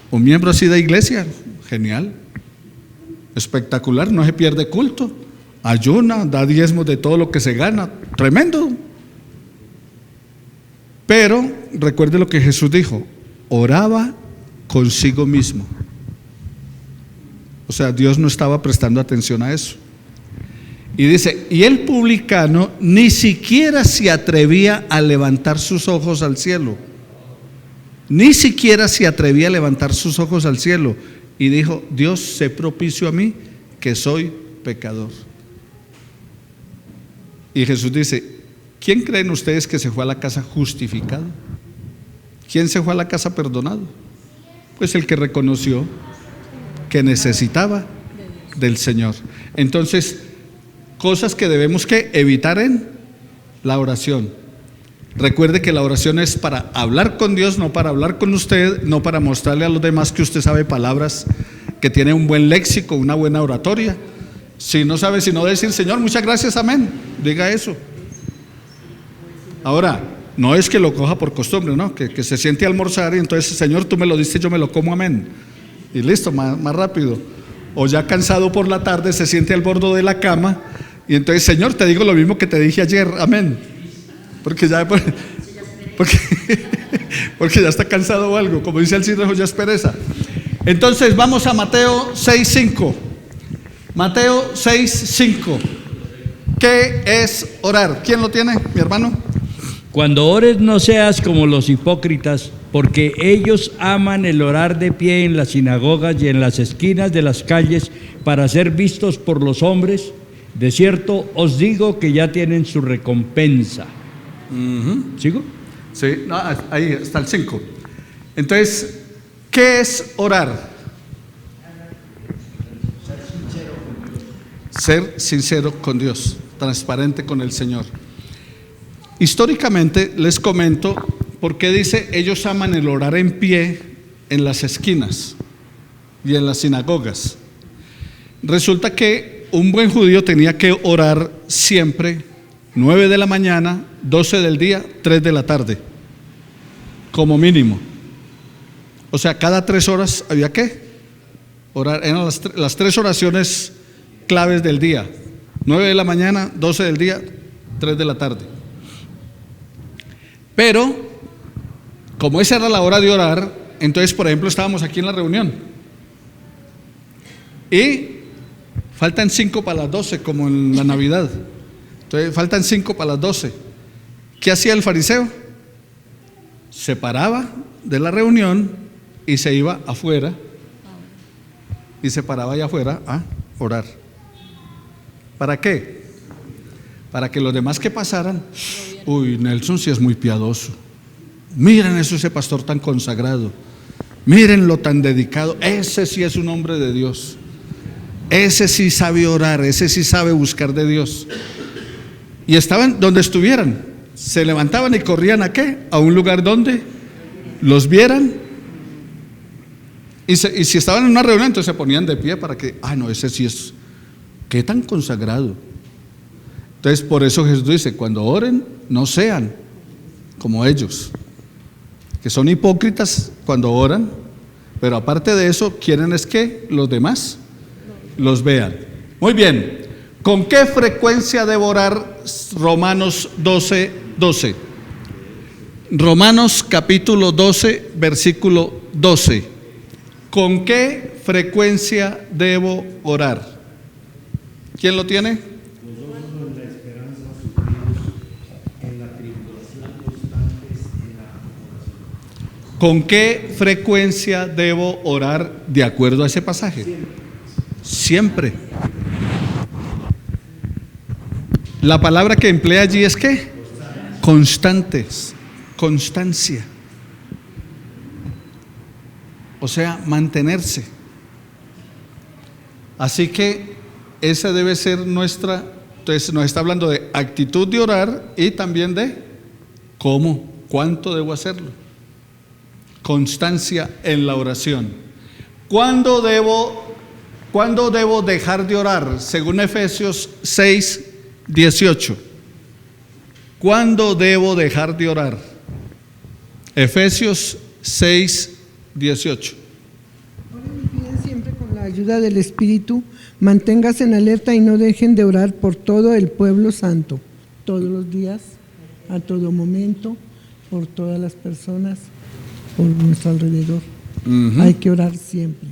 un miembro así de iglesia, genial, espectacular, no se pierde culto, ayuna, da diezmos de todo lo que se gana, tremendo. Pero recuerde lo que Jesús dijo: oraba consigo mismo. O sea, Dios no estaba prestando atención a eso. Y dice: y el publicano ni siquiera se atrevía a levantar sus ojos al cielo. Ni siquiera se atrevía a levantar sus ojos al cielo. Y dijo: Dios, sé propicio a mí, que soy pecador. Y Jesús dice: ¿quién creen ustedes que se fue a la casa justificado? ¿Quién se fue a la casa perdonado? Pues el que reconoció que necesitaba del Señor. Entonces, cosas que debemos que evitar en la oración. Recuerde que la oración es para hablar con Dios, no para hablar con usted, no para mostrarle a los demás que usted sabe palabras, que tiene un buen léxico, una buena oratoria. Si no sabe sino decir: Señor, muchas gracias, amén, diga eso. Ahora, no es que lo coja por costumbre, ¿no? Que se siente a almorzar y entonces: Señor, tú me lo diste, yo me lo como, amén. Y listo, más rápido. O ya cansado por la tarde, se siente al borde de la cama y entonces: Señor, te digo lo mismo que te dije ayer, amén. Porque ya está cansado o algo, como dice Alcira, ya es pereza. Entonces vamos a Mateo 6:5. Mateo 6:5. ¿Qué es orar? ¿Quién lo tiene, mi hermano? Cuando ores, no seas como los hipócritas, porque ellos aman el orar de pie en las sinagogas y en las esquinas de las calles para ser vistos por los hombres. De cierto os digo que ya tienen su recompensa. ¿Sigo? Sí, no, ahí está el 5. Entonces, ¿qué es orar? Ser sincero con Dios, transparente con el Señor. Históricamente les comento por qué dice ellos aman el orar en pie en las esquinas y en las sinagogas. Resulta que un buen judío tenía que orar siempre 9 de la mañana, 12 del día, 3 de la tarde, como mínimo. O sea, cada 3 horas había que orar. Eran las 3 oraciones claves del día: 9 de la mañana, 12 del día, 3 de la tarde. Pero, como esa era la hora de orar, entonces, por ejemplo, estábamos aquí en la reunión y faltan 5 para las 12, como en la Navidad. Entonces, faltan 5 para las 12. ¿Qué hacía el fariseo? Se paraba de la reunión y se iba afuera, y se paraba allá afuera a orar. ¿Para qué? Para que los demás que pasaran, uy, Nelson sí es muy piadoso, miren eso, ese pastor tan consagrado, mírenlo tan dedicado, ese sí es un hombre de Dios, ese sí sabe orar, ese sí sabe buscar de Dios. Y estaban donde estuvieran, se levantaban y corrían ¿a qué? A un lugar donde los vieran. Y si estaban en una reunión, entonces se ponían de pie para que, no, ese sí es, qué tan consagrado. Entonces, por eso Jesús dice: cuando oren, no sean como ellos, que son hipócritas cuando oran, pero aparte de eso, quieren es que los demás los vean. Muy bien, ¿con qué frecuencia debo orar? Romanos 12:12. Romanos capítulo 12, versículo 12. ¿Con qué frecuencia debo orar? ¿Quién lo tiene? ¿Con qué frecuencia debo orar de acuerdo a ese pasaje? Siempre. La palabra que emplea allí es ¿qué? Constantes, constancia. O sea, mantenerse. Así que esa debe ser nuestra. Entonces nos está hablando de actitud de orar y también de cómo, cuánto debo hacerlo. Constancia en la oración. ¿Cuándo debo dejar de orar? Según Efesios 6:18. ¿Cuándo debo dejar de orar? Efesios 6:18. Oren y piden siempre con la ayuda del Espíritu, manténgase en alerta y no dejen de orar por todo el pueblo santo, todos los días, a todo momento, por todas las personas, por nuestro alrededor. Hay que orar siempre.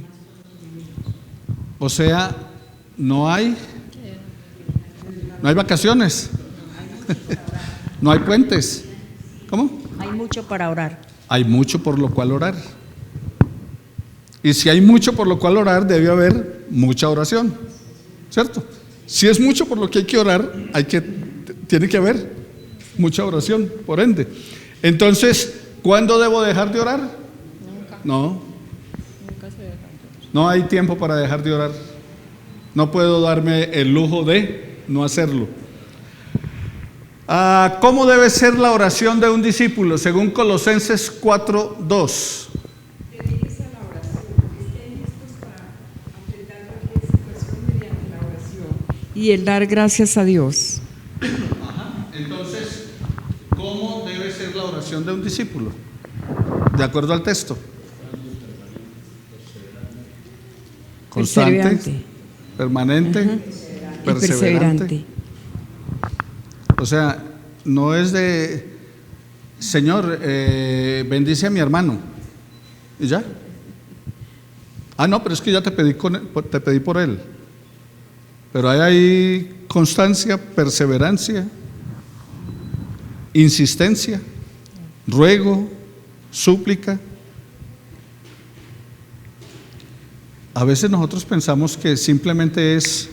O sea, no hay vacaciones, no hay puentes. ¿Cómo? Hay mucho para orar. Hay mucho por lo cual orar. Y si hay mucho por lo cual orar, debe haber mucha oración, ¿cierto? Si es mucho por lo que hay que orar, tiene que haber mucha oración, por ende. Entonces, ¿cuándo debo dejar de orar? Nunca. No se deja. No hay tiempo para dejar de orar. No puedo darme el lujo de no hacerlo. ¿Cómo debe ser la oración de un discípulo? Según Colosenses 4:2. Y el dar gracias a Dios. Entonces, ¿cómo debe ser la oración de un discípulo? De acuerdo al texto. Constante, permanente, perseverante. O sea, no es de, Señor, bendice a mi hermano y ya. No, pero es que ya te pedí por él. Pero hay ahí constancia, perseverancia, insistencia, ruego, súplica. A veces nosotros pensamos que simplemente es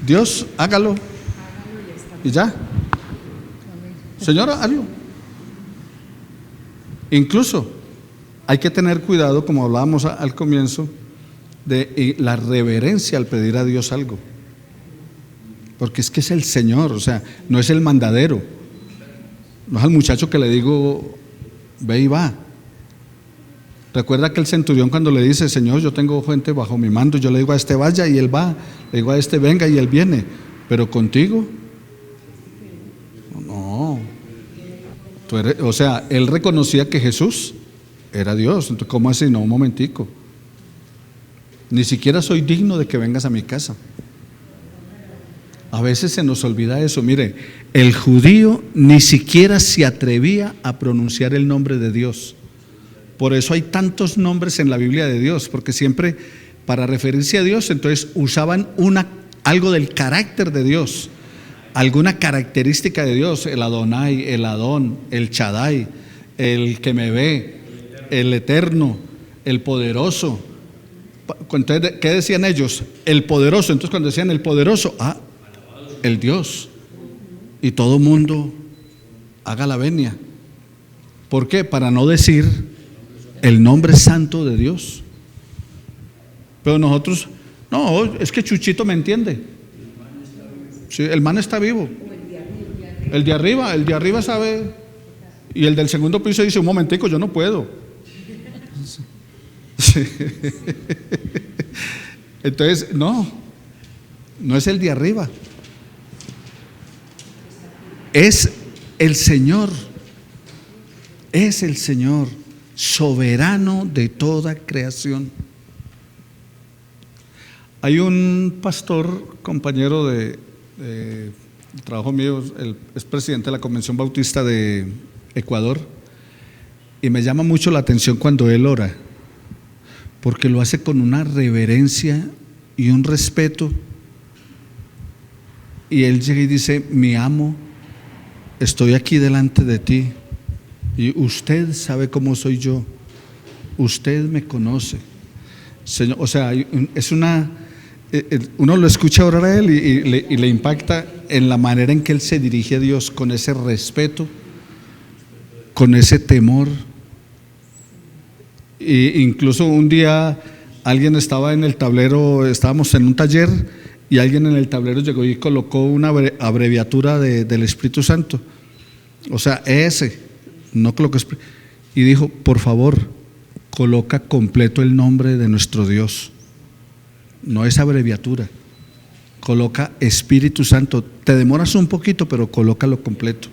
Dios, hágalo y ya. Señora, hazlo. Incluso hay que tener cuidado, como hablábamos al comienzo, de la reverencia al pedir a Dios algo. Porque es que es el Señor, o sea, no es el mandadero. No es al muchacho que le digo, ve y va. Recuerda que el centurión cuando le dice, Señor, yo tengo gente bajo mi mando, yo le digo a este vaya y él va, le digo a este venga y él viene, pero contigo, no. O sea, él reconocía que Jesús era Dios. Entonces, ¿cómo así? No, un momentico. Ni siquiera soy digno de que vengas a mi casa. A veces se nos olvida eso. Mire, el judío ni siquiera se atrevía a pronunciar el nombre de Dios. Por eso hay tantos nombres en la Biblia de Dios, porque siempre para referirse a Dios, entonces usaban algo del carácter de Dios, alguna característica de Dios, el Adonai, el Adón, el Shaddai, el que me ve, el eterno, el poderoso. Entonces, ¿qué decían ellos? El poderoso. Entonces cuando decían el poderoso, el Dios. Y todo mundo haga la venia. ¿Por qué? Para no decir el nombre santo de Dios. Pero nosotros, no, es que Chuchito me entiende. Sí, el man está vivo. El de arriba sabe. Y el del segundo piso dice, un momentico, yo no puedo. Sí. Entonces, no es el de arriba. Es el Señor. Es el Señor, soberano de toda creación. Hay un pastor, compañero de trabajo mío, es presidente de la Convención Bautista de Ecuador, y me llama mucho la atención cuando él ora, porque lo hace con una reverencia y un respeto. Y él llega y dice, mi amo, estoy aquí delante de ti y usted sabe cómo soy yo, usted me conoce, Señor. O sea, es uno lo escucha orar a él y le impacta en la manera en que él se dirige a Dios, con ese respeto, con ese temor. E incluso un día alguien estaba en el tablero, estábamos en un taller y alguien en el tablero llegó y colocó una abreviatura del Espíritu Santo, o sea, no colocó, y dijo, por favor, coloca completo el nombre de nuestro Dios, no es abreviatura, coloca Espíritu Santo, te demoras un poquito, pero colócalo completo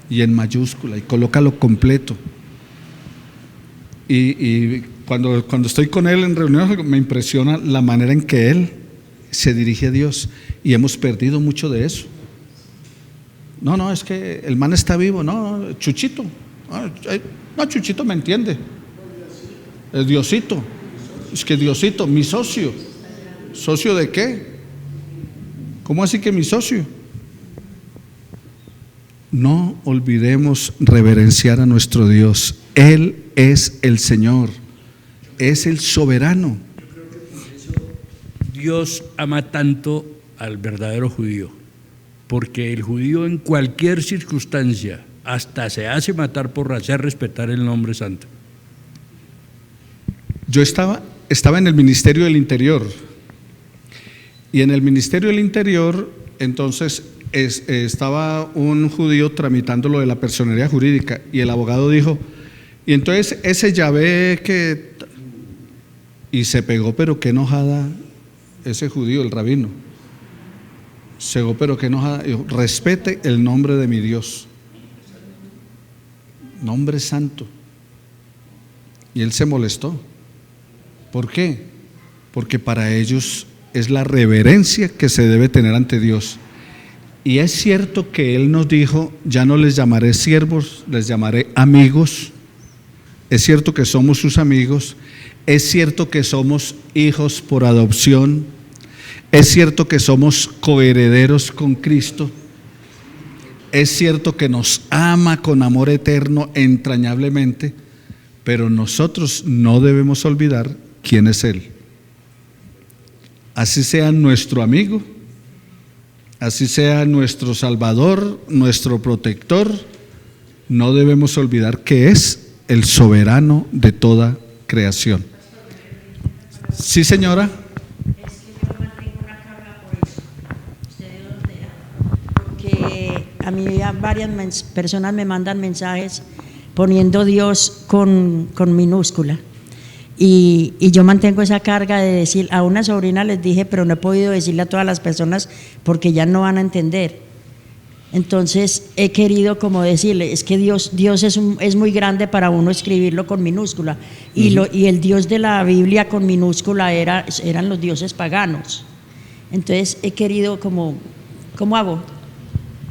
y en mayúscula, y colócalo completo. Y cuando estoy con él en reuniones, me impresiona la manera en que él se dirige a Dios, y hemos perdido mucho de eso. No, es que el man está vivo. No, Chuchito. No, Chuchito me entiende. El Diosito. Es que Diosito, mi socio. ¿Socio de qué? ¿Cómo así que mi socio? No olvidemos reverenciar a nuestro Dios. Él es el Señor, es el soberano. Dios ama tanto al verdadero judío, porque el judío en cualquier circunstancia hasta se hace matar por hacer respetar el nombre santo. Yo estaba en el Ministerio del Interior, y en el Ministerio del Interior entonces estaba un judío tramitando lo de la personería jurídica, y el abogado dijo, y entonces ese Yahvé que... Y se pegó, pero qué enojada ese judío, el rabino. Se pegó, pero qué enojada. Dijo, respete el nombre de mi Dios. Nombre santo. Y él se molestó. ¿Por qué? Porque para ellos es la reverencia que se debe tener ante Dios. Y es cierto que Él nos dijo, ya no les llamaré siervos, les llamaré amigos. Es cierto que somos sus amigos, es cierto que somos hijos por adopción, es cierto que somos coherederos con Cristo, es cierto que nos ama con amor eterno entrañablemente, pero nosotros no debemos olvidar quién es Él. Así sea nuestro amigo, así sea nuestro Salvador, nuestro protector, no debemos olvidar que es el soberano de toda creación. Sí, señora. Es que yo mantengo una carga por eso. ¿Usted de dónde era? Porque a mí varias personas me mandan mensajes poniendo Dios con minúscula. Y yo mantengo esa carga de decir, a una sobrina les dije, pero no he podido decirle a todas las personas porque ya no van a entender. Entonces he querido como decirle, es que Dios es muy grande para uno escribirlo con minúscula. Y el Dios de la Biblia con minúscula eran los dioses paganos. Entonces he querido ¿cómo hago?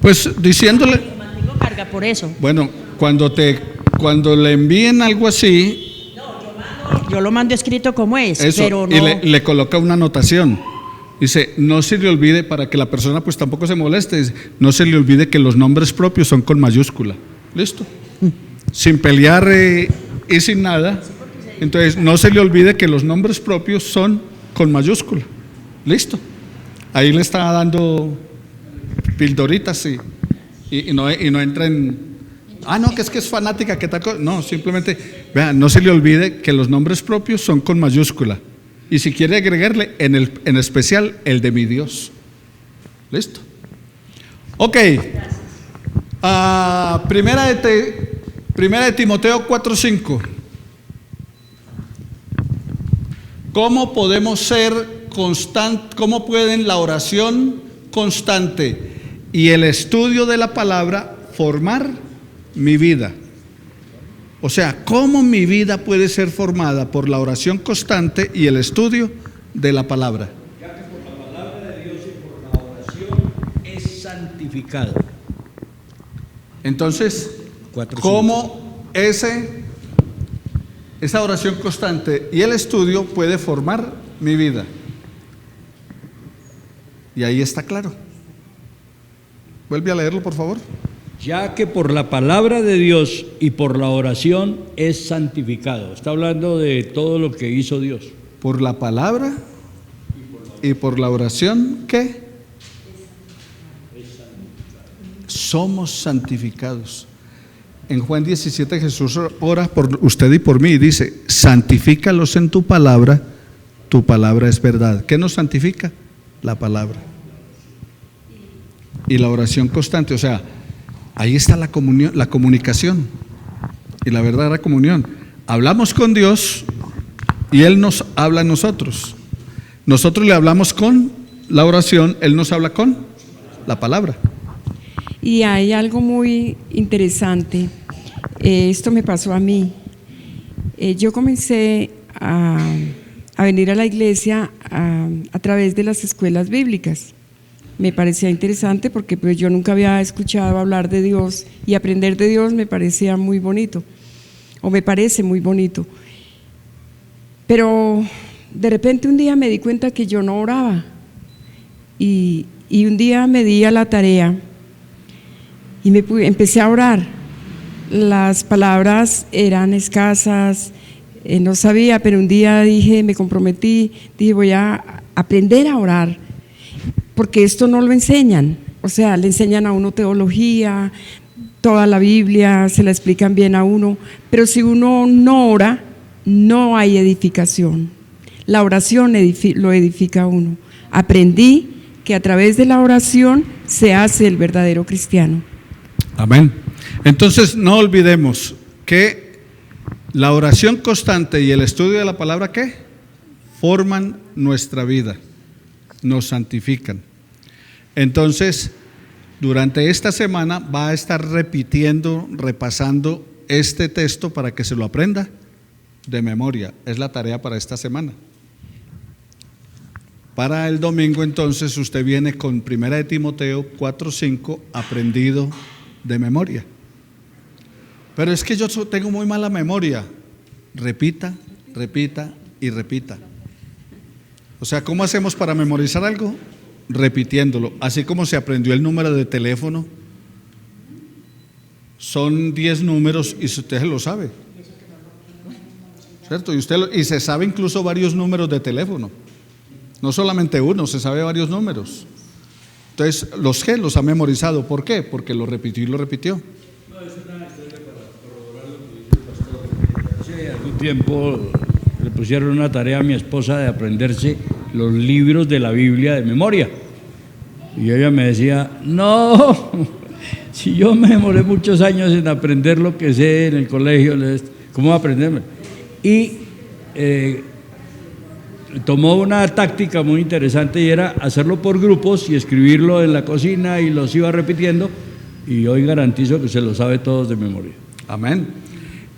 Pues diciéndole, Mantengo carga por eso. bueno, cuando le envíen algo así, Yo lo mando escrito como es, eso, pero no. y le coloca una anotación. Dice, no se le olvide, para que la persona pues tampoco se moleste, dice, no se le olvide que los nombres propios son con mayúscula. ¿Listo? Sin pelear y sin nada. Entonces, no se le olvide que los nombres propios son con mayúscula. ¿Listo? Ahí le está dando pildoritas y no entra en... no, que es fanática, que tal cosa. No, simplemente, vean, no se le olvide que los nombres propios son con mayúscula. Y si quiere agregarle en especial el de mi Dios. ¿Listo? Ok. Primera de Timoteo 4:5. ¿Cómo podemos ser constantes? ¿Cómo pueden la oración constante y el estudio de la palabra formar mi vida? O sea, ¿cómo mi vida puede ser formada por la oración constante y el estudio de la palabra? Ya que por la palabra de Dios y por la oración es santificado. Entonces, 4:5. ¿cómo esa oración constante y el estudio puede formar mi vida? Y ahí está claro. Vuelve a leerlo, por favor. Ya que por la palabra de Dios y por la oración es santificado. Está hablando de todo lo que hizo Dios. Por la palabra y por la oración, ¿qué? Somos santificados. En Juan 17 Jesús ora por usted y por mí y dice, santifícalos en tu palabra es verdad. ¿Qué nos santifica? La palabra. Y la oración constante, o sea, ahí está la comunión, la comunicación y la verdadera comunión. Hablamos con Dios y Él nos habla a nosotros. Nosotros le hablamos con la oración, Él nos habla con la palabra. Y hay algo muy interesante. Esto me pasó a mí. Yo comencé a venir a la iglesia a través de las escuelas bíblicas. Me parecía interesante porque pues yo nunca había escuchado hablar de Dios y aprender de Dios me parecía muy bonito, o me parece muy bonito. Pero de repente un día me di cuenta que yo no oraba y un día me di a la tarea y empecé a orar. Las palabras eran escasas, no sabía, pero un día me comprometí, dije voy a aprender a orar. Porque esto no lo enseñan, o sea, le enseñan a uno teología, toda la Biblia, se la explican bien a uno, pero si uno no ora, no hay edificación. La oración lo edifica a uno. Aprendí que a través de la oración se hace el verdadero cristiano. Amén. Entonces no olvidemos que la oración constante y el estudio de la palabra, ¿qué? Forman nuestra vida. Nos santifican. Entonces, durante esta semana va a estar repitiendo, repasando este texto para que se lo aprenda de memoria. Es la tarea para esta semana. Para el domingo, entonces, usted viene con 1 de Timoteo 4:5 aprendido de memoria. Pero es que yo tengo muy mala memoria. Repita, repita y repita. O sea, ¿cómo hacemos para memorizar algo? Repitiéndolo. Así como se aprendió el número de teléfono, son 10 números y usted se lo sabe. ¿cierto? Y se sabe incluso varios números de teléfono. No solamente uno, se sabe varios números. Entonces, los ha memorizado. ¿Por qué? Porque lo repitió y lo repitió. No, es una historia para corroborar lo que dice el pastor. Hace algún tiempo le pusieron una tarea a mi esposa de aprenderse los libros de la Biblia de memoria. Y ella me decía, no, si yo me demoré muchos años en aprender lo que sé en el colegio, ¿cómo voy a aprenderme? Y tomó una táctica muy interesante y era hacerlo por grupos y escribirlo en la cocina y los iba repitiendo, y hoy garantizo que se lo sabe todos de memoria. Amén.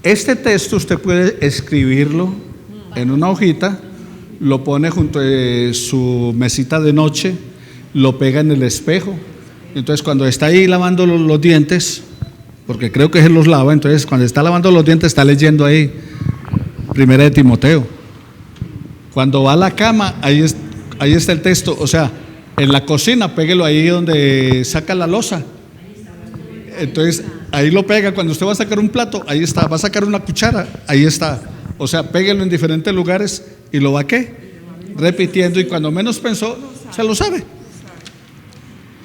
Este texto usted puede escribirlo en una hojita, lo pone junto a su mesita de noche, lo pega en el espejo. Entonces cuando está ahí lavando los dientes, porque creo que él los lava, entonces cuando está lavando los dientes está leyendo ahí Primera de Timoteo. Cuando va a la cama, ahí está el texto. O sea, en la cocina, péguelo ahí donde saca la loza. Entonces, ahí lo pega. Cuando usted va a sacar un plato, ahí está. Va a sacar una cuchara, ahí está. O sea, péguelo en diferentes lugares y lo va ¿qué? Repitiendo, y cuando menos pensó, se lo sabe.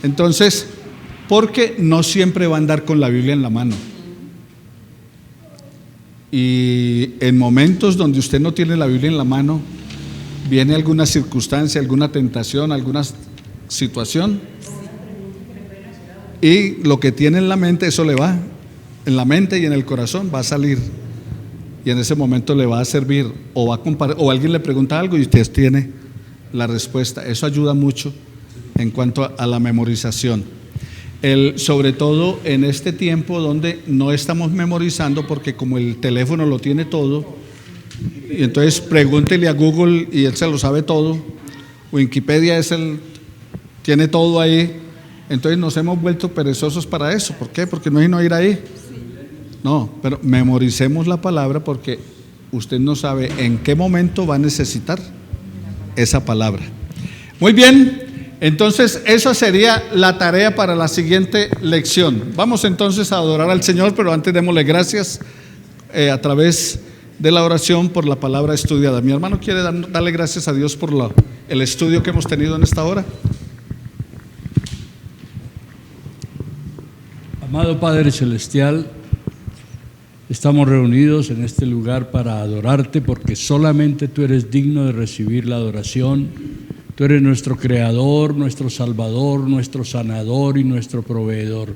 Entonces, porque no siempre va a andar con la Biblia en la mano. Y en momentos donde usted no tiene la Biblia en la mano, viene alguna circunstancia, alguna tentación, alguna situación, y lo que tiene en la mente, eso le va, en la mente y en el corazón va a salir, y en ese momento le va a servir, o va a comparar, o alguien le pregunta algo y usted tiene la respuesta. Eso ayuda mucho en cuanto a la memorización. Sobre todo en este tiempo donde no estamos memorizando, porque como el teléfono lo tiene todo, y entonces pregúntele a Google y él se lo sabe todo. Wikipedia tiene todo ahí. Entonces nos hemos vuelto perezosos para eso. ¿Por qué? Porque no hay no ir ahí. No, pero memoricemos la palabra, porque usted no sabe en qué momento va a necesitar esa palabra. Muy bien, entonces esa sería la tarea para la siguiente lección. Vamos entonces a adorar al Señor, pero antes démosle gracias a través de la oración por la palabra estudiada. Mi hermano quiere darle gracias a Dios por el estudio que hemos tenido en esta hora. Amado Padre Celestial, estamos reunidos en este lugar para adorarte, porque solamente tú eres digno de recibir la adoración. Tú eres nuestro Creador, nuestro Salvador, nuestro Sanador y nuestro Proveedor.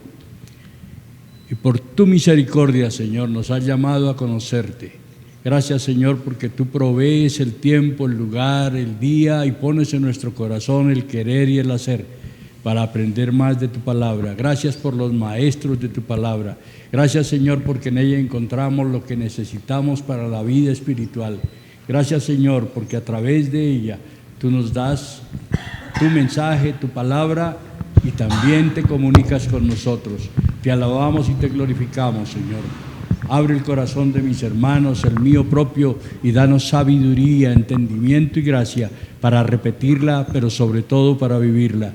Y por tu misericordia, Señor, nos has llamado a conocerte. Gracias, Señor, porque tú provees el tiempo, el lugar, el día, y pones en nuestro corazón el querer y el hacer para aprender más de tu palabra. Gracias por los maestros de tu palabra. Gracias, Señor, porque en ella encontramos lo que necesitamos para la vida espiritual. Gracias, Señor, porque a través de ella tú nos das tu mensaje, tu palabra, y también te comunicas con nosotros. Te alabamos y te glorificamos, Señor. Abre el corazón de mis hermanos, el mío propio, y danos sabiduría, entendimiento y gracia para repetirla, pero sobre todo para vivirla.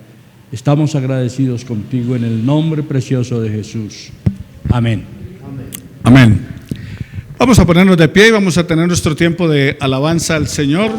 Estamos agradecidos contigo en el nombre precioso de Jesús. Amén. Amén. Vamos a ponernos de pie y vamos a tener nuestro tiempo de alabanza al Señor.